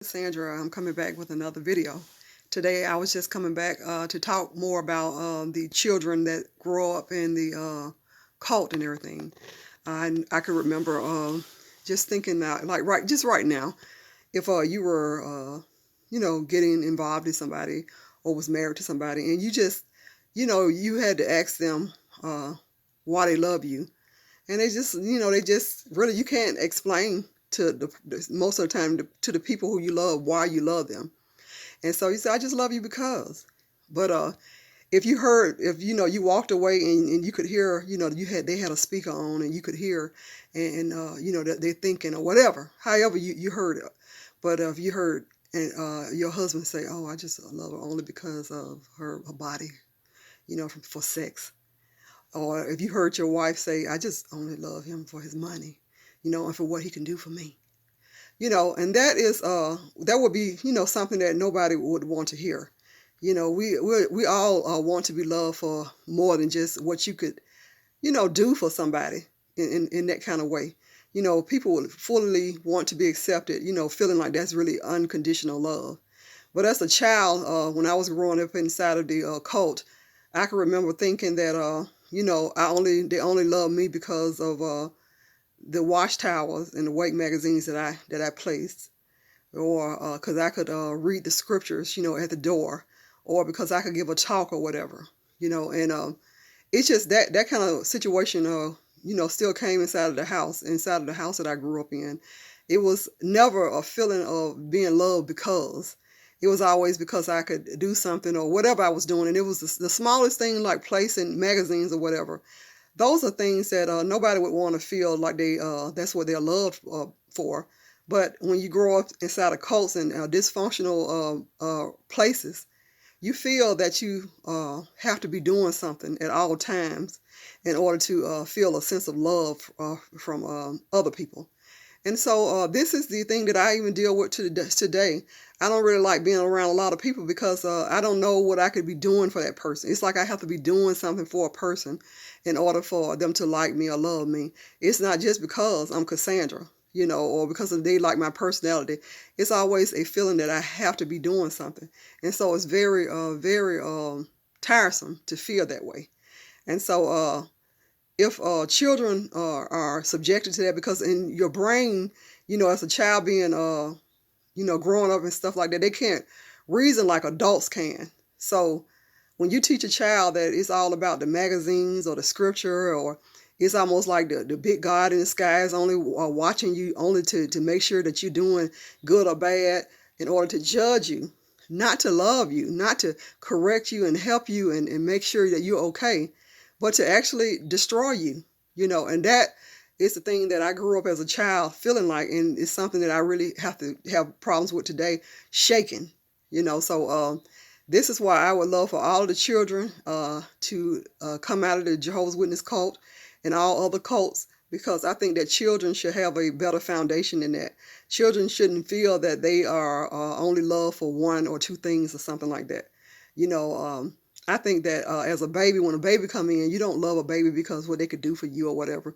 Sandra, I'm coming back with another video. Today I was just coming back to talk more about the children that grow up in the cult and everything. I could remember just thinking that, like right now, if you were, getting involved in somebody or was married to somebody, and you had to ask them why they love you, and they just really you can't explain to most of the time to the people who you love why you love them. And so you say, I just love you because. But if you walked away and you could hear, they had a speaker on and you could hear, and that they're thinking or whatever, however you heard it. But if you heard and your husband say, oh, I just love her only because of her body, for sex. Or if you heard your wife say, I just only love him for his money, and for what he can do for me. And that would be, something that nobody would want to hear. We all want to be loved for more than just what you could, do for somebody in that kind of way. People would fully want to be accepted, feeling like that's really unconditional love. But as a child, when I was growing up inside of the cult, I can remember thinking that, they only love me because of the watchtowers and the weight magazines that I placed, or because I could read the scriptures, at the door, or because I could give a talk or whatever, and it's just that kind of situation, still came inside of the house that I grew up in. It was never a feeling of being loved because. It was always because I could do something or whatever I was doing, and it was the smallest thing, like placing magazines or whatever. Those are things that nobody would want to feel like that's what they're loved for. But when you grow up inside of cults and dysfunctional places, you feel that you have to be doing something at all times in order to feel a sense of love from other people. And so this is the thing that I even deal with today. I don't really like being around a lot of people because I don't know what I could be doing for that person. It's like I have to be doing something for a person in order for them to like me or love me. It's not just because I'm Cassandra, or because they like my personality. It's always a feeling that I have to be doing something. And so it's very, very tiresome to feel that way. And so if children are subjected to that, because in your brain, as a child being, growing up and stuff like that, they can't reason like adults can. So when you teach a child that it's all about the magazines or the scripture, or it's almost like the big God in the sky is only watching you only to make sure that you're doing good or bad in order to judge you, not to love you, not to correct you and help you and make sure that you're okay, but to actually destroy you, and that is the thing that I grew up as a child feeling like, and it's something that I really have to have problems with today, shaking, so this is why I would love for all of the children to come out of the Jehovah's Witness cult and all other cults, because I think that children should have a better foundation than that. Children shouldn't feel that they are only loved for one or two things or something like that. I think that as a baby, when a baby come in, you don't love a baby because what they could do for you or whatever.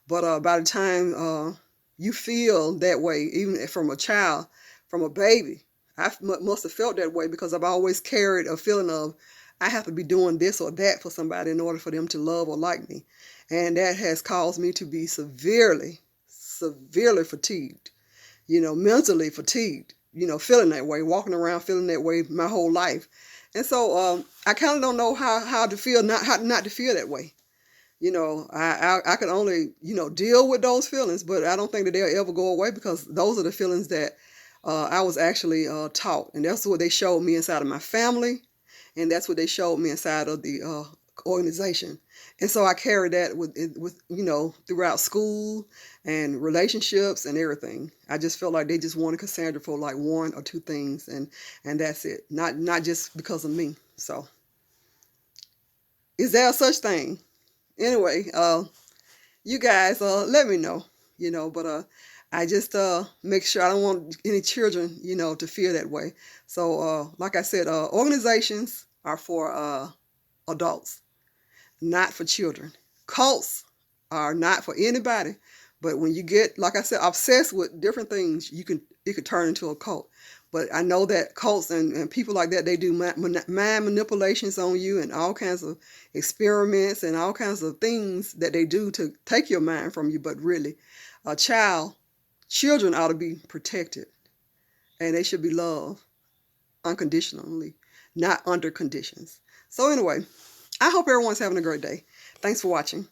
But by the time you feel that way, even from a child, from a baby, I must have felt that way because I've always carried a feeling of I have to be doing this or that for somebody in order for them to love or like me. And that has caused me to be severely, severely fatigued, mentally fatigued, feeling that way, walking around feeling that way my whole life. And so I kind of don't know how to feel, how not to feel that way. I can only, deal with those feelings, but I don't think that they'll ever go away because those are the feelings that I was actually taught. And that's what they showed me inside of my family. And that's what they showed me inside of the organization. And so I carried that with throughout school and relationships and everything. I just felt like they just wanted Cassandra for like one or two things, and that's it. Not just because of me. So is there such thing? Anyway, you guys let me know, but I just make sure I don't want any children, to feel that way. So like I said, organizations are for adults, not for children. Cults are not for anybody But when you get, like I said, obsessed with different things, it could turn into a cult. But I know that cults and people like that, they do mind manipulations on you and all kinds of experiments and all kinds of things that they do to take your mind from you. But really, a children ought to be protected, and they should be loved unconditionally, not under conditions. So anyway, I hope everyone's having a great day. Thanks for watching.